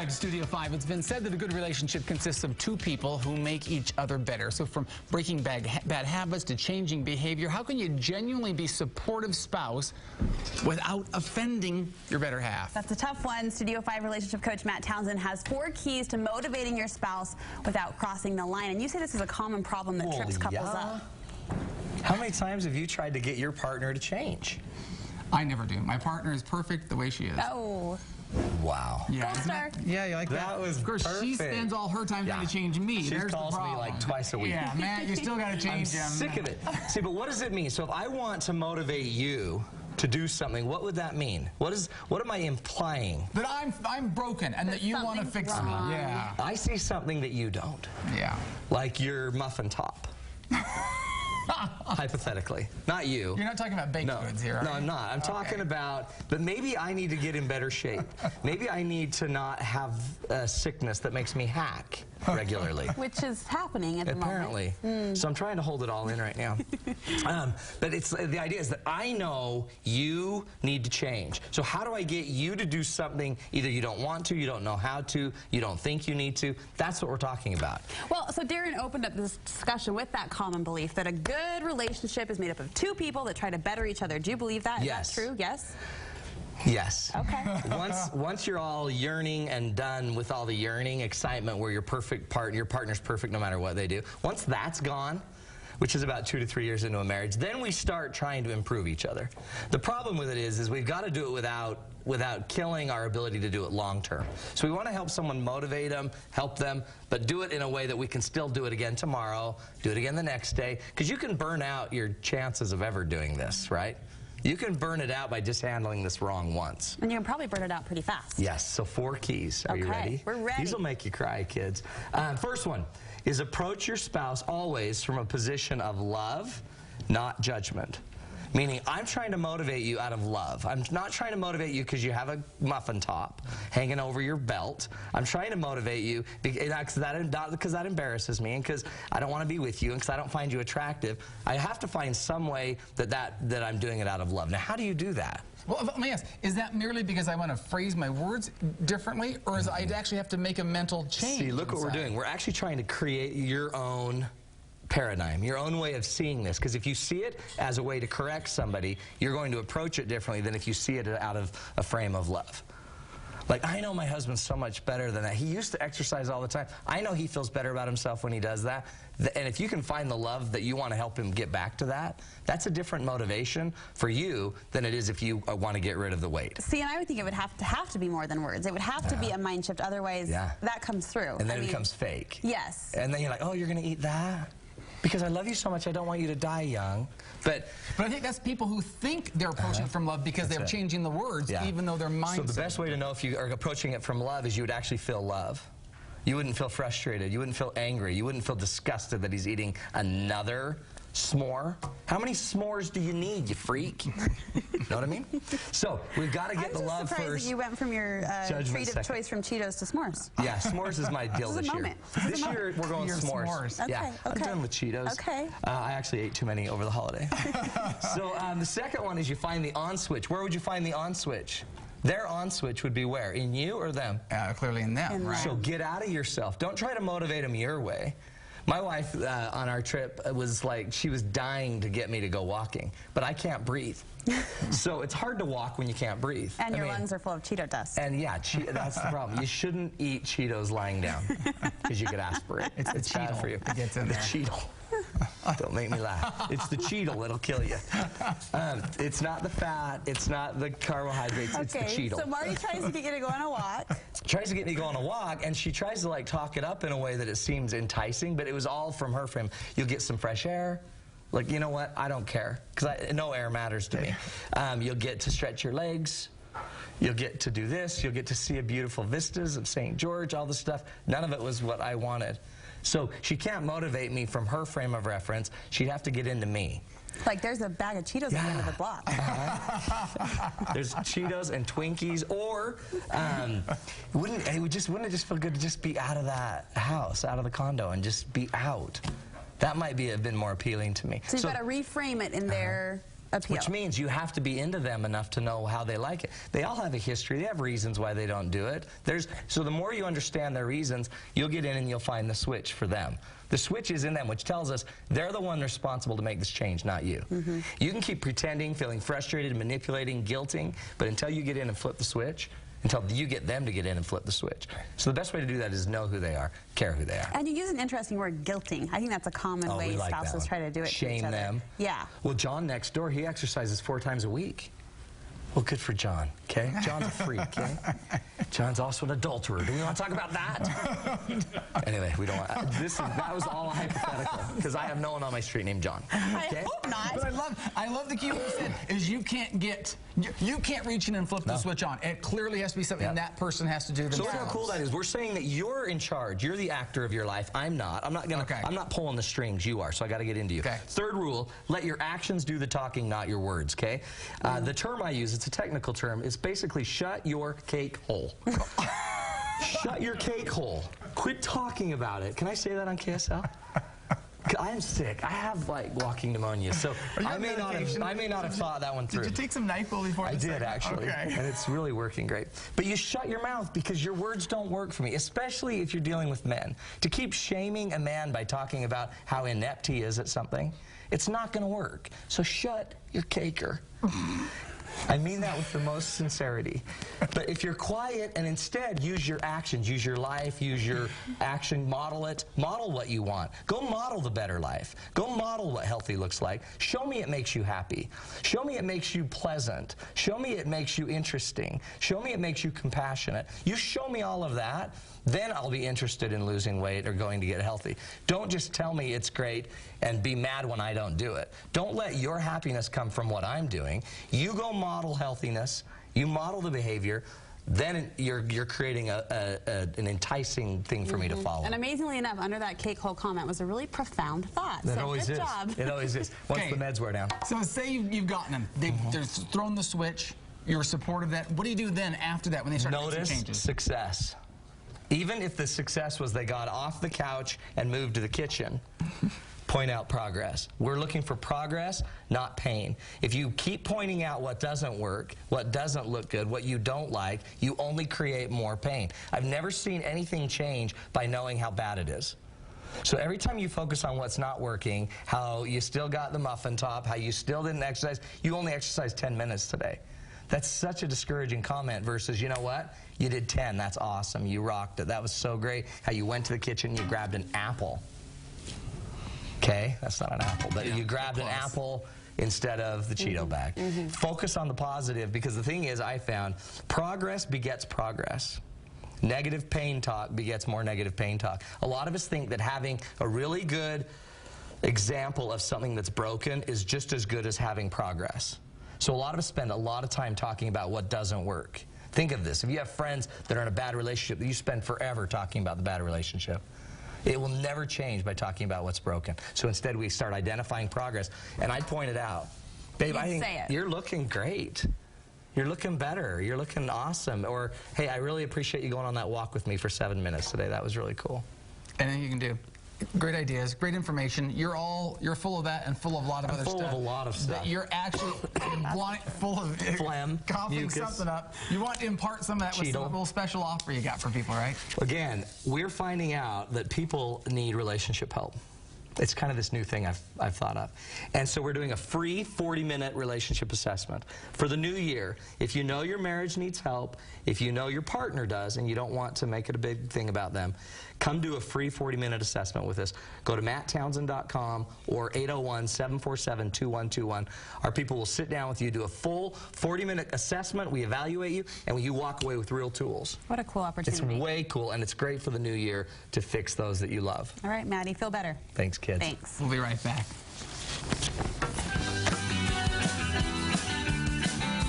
back to Studio 5. It's been said that a good relationship consists of two people who make each other better. So from breaking bad habits to changing behavior, how can you genuinely be a supportive spouse without offending your better half? That's a tough one. Studio 5 relationship coach Matt Townsend has 4 keys to motivating your spouse without crossing the line. And you say this is a common problem that trips couples up. How many times have you tried to get your partner to change? I never do. My partner is perfect the way she is. Oh. Wow. Yeah, Gold star. Yeah, you like that? That was Of course, perfect. she spends all her time trying to change me. She There's calls the me problem. like twice a week. Yeah, Matt, you still got to change I'm him. sick of it. See, but what does it mean? So if I want to motivate you to do something, what would that mean? What am I implying? That I'm broken and that you want to fix me. Yeah. I see something that you don't. Yeah. Like your muffin top. Hypothetically. Not you. You're not talking about baked goods here, are No, you? I'm not. I'm talking about, but maybe I need to get in better shape. Maybe I need to not have a sickness that makes me hack regularly. Which is happening at the moment. Apparently. So I'm trying to hold it all in right now. But it's the idea is that I know you need to change. So how do I get you to do something either you don't want to, you don't know how to, you don't think you need to? That's what we're talking about. Well, so Darren opened up this discussion with that common belief that a good relationship is made up of 2 people that try to better each other. Do you believe that? Yes. Is that true? Yes? Yes. Okay. Once you're all yearning and done with all the yearning, excitement where your partner's perfect no matter what they do, once that's gone, which is about 2 to 3 years into a marriage, then we start trying to improve each other. The problem with it is we've got to do it without killing our ability to do it long term. So we want to help someone, motivate them, help them, but do it in a way that we can still do it again tomorrow, do it again the next day, because you can burn out your chances of ever doing this, right? You can burn it out by just handling this wrong once. And you can probably burn it out pretty fast. Yes, so 4 keys. Are you ready? We're ready. These will make you cry, kids. First one is approach your spouse always from a position of love, not judgment. Meaning, I'm trying to motivate you out of love. I'm not trying to motivate you because you have a muffin top hanging over your belt. I'm trying to motivate you not because that embarrasses me and because I don't want to be with you and because I don't find you attractive. I have to find some way that I'm doing it out of love. Now, how do you do that? Well, let me ask, is that merely because I want to phrase my words differently, or is I actually have to make a mental change? See, look what we're doing. We're actually trying to create your own paradigm, your own way of seeing this, because if you see it as a way to correct somebody, you're going to approach it differently than if you see it out of a frame of love. Like, I know my husband's so much better than that. He used to exercise all the time. I know he feels better about himself when he does that. And if you can find the love that you want to help him get back to that, that's a different motivation for you than it is if you want to get rid of the weight. See, and I would think it would have to be more than words. It would have to be a mind shift. Otherwise, that comes through. And then it becomes fake. Yes. And then you're like, oh, you're going to eat that? Because I love you so much, I don't want you to die young. But I think that's people who think they're approaching it from love because they're changing the words, even though their mindset. So the best way to know if you are approaching it from love is you would actually feel love. You wouldn't feel frustrated. You wouldn't feel angry. You wouldn't feel disgusted that he's eating another s'more. How many s'mores do you need, you freak? Know what I mean? So we've got to get the love surprised first. That you went from your treat of choice from Cheetos to s'mores. Yeah, s'mores is my deal this year. This year we're going s'mores. Okay, yeah, I'm done with Cheetos. Okay. I actually ate too many over the holiday. So the second one is you find the on switch. Where would you find the on switch? Their on switch would be where? In you or them? Clearly in them, right? So get out of yourself. Don't try to motivate them your way. My wife on our trip was like, she was dying to get me to go walking, but I can't breathe. So it's hard to walk when you can't breathe. And your lungs are full of Cheeto dust. And yeah, that's the problem. You shouldn't eat Cheetos lying down because you could aspirate. It's bad for you. It gets in there. The Cheeto. Don't make me laugh. It's the Cheeto that'll kill you. It's not the fat. It's not the carbohydrates. It's the Cheeto. So Marty tries to get you to go on a walk. Tries to get me to go on a walk, and she tries to like talk it up in a way that it seems enticing, but it was all from her frame. You'll get some fresh air. Like, you know what? I don't care, because no air matters to me. You'll get to stretch your legs. You'll get to do this. You'll get to see a beautiful vistas of St. George, all this stuff. None of it was what I wanted. So she can't motivate me from her frame of reference. She'd have to get into me. Like, there's a bag of Cheetos at the end of the block. There's Cheetos and Twinkies, or wouldn't it just feel good to just be out of that house, out of the condo, and just be out? That might have been more appealing to me. So you've got to reframe it in their appeal. Which means you have to be into them enough to know how they like it. They all have a history. They have reasons why they don't do it. So the more you understand their reasons, you'll get in and you'll find the switch for them. The switch is in them, which tells us they're the one responsible to make this change, not you. You can keep pretending, feeling frustrated, manipulating, guilting, but until you get in and flip the switch, until you get them to get in and flip the switch. So the best way to do that is know who they are, care who they are. And you use an interesting word, guilting. I think that's a common way like spouses try to do it Shame to each other. them. Yeah. Well, John next door, he exercises 4 times a week. Well, good for John, okay? John's a freak, okay? John's also an adulterer. Do we want to talk about that? Anyway, we don't want that was all hypothetical, because I have no one on my street named John. Okay? I hope not. But I love the key word you said is you can't reach in and flip the switch on. It clearly has to be something that person has to do themselves. So look how cool that is. We're saying that you're in charge. You're the actor of your life. I'm not. I'm not pulling the strings. You are. So I got to get into you. Okay. Third rule: let your actions do the talking, not your words. Okay. The term I use, it's a technical term. It's basically shut your cake hole. Shut your cake hole. Quit talking about it. Can I say that on KSL? I am sick. I have like walking pneumonia, so I may not have thought that one through. Did you take some NyQuil before? I did actually, and it's really working great. But you shut your mouth because your words don't work for me, especially if you're dealing with men. To keep shaming a man by talking about how inept he is at something, it's not going to work. So shut your caker. I mean that with the most sincerity. But if you're quiet and instead use your actions, use your life, use your action, model it, model what you want. Go model the better life. Go model what healthy looks like. Show me it makes you happy. Show me it makes you pleasant. Show me it makes you interesting. Show me it makes you compassionate. You show me all of that, then I'll be interested in losing weight or going to get healthy. Don't just tell me it's great and be mad when I don't do it. Don't let your happiness come from what I'm doing. You go model healthiness. You model the behavior. Then you're creating an enticing thing for me to follow. And amazingly enough, under that cake hole comment was a really profound thought. It so always good is. job. It always is. Once the meds wear down. So say you've gotten them. They're thrown the switch. You're supportive of that. What do you do then after that when they start making Notice changes? success. Even if the success was they got off the couch and moved to the kitchen, point out progress. We're looking for progress, not pain. If you keep pointing out what doesn't work, what doesn't look good, what you don't like, you only create more pain. I've never seen anything change by knowing how bad it is. So every time you focus on what's not working, how you still got the muffin top, how you still didn't exercise, you only exercised 10 minutes today. That's such a discouraging comment versus, you know what? You did 10. That's awesome. You rocked it. That was so great. How you went to the kitchen, you grabbed an apple. Okay? That's not an apple, but you grabbed an apple instead of the Cheeto bag. Focus on the positive, because the thing is, I found progress begets progress. Negative pain talk begets more negative pain talk. A lot of us think that having a really good example of something that's broken is just as good as having progress. So a lot of us spend a lot of time talking about what doesn't work. Think of this. If you have friends that are in a bad relationship, you spend forever talking about the bad relationship. It will never change by talking about what's broken. So instead we start identifying progress. And I pointed out, babe, I think you're looking great. You're looking better. You're looking awesome. Or, hey, I really appreciate you going on that walk with me for 7 minutes today. That was really cool. Anything you can do. Great ideas, great information. You're full of that and full of a lot of other stuff. Full of a lot of stuff. You're actually full of phlegm, coughing mucus, something up. You want to impart some of that with some little special offer you got for people, right? Again, we're finding out that people need relationship help. It's kind of this new thing I've thought of. And so we're doing a free 40-minute relationship assessment. For the new year, if you know your marriage needs help, if you know your partner does and you don't want to make it a big thing about them, come do a free 40-minute assessment with us. Go to matttownsend.com or 801-747-2121. Our people will sit down with you, do a full 40-minute assessment. We evaluate you, and you walk away with real tools. What a cool opportunity. It's way cool, and it's great for the new year to fix those that you love. All right, Maddie, feel better. Thanks, kids. Thanks. We'll be right back.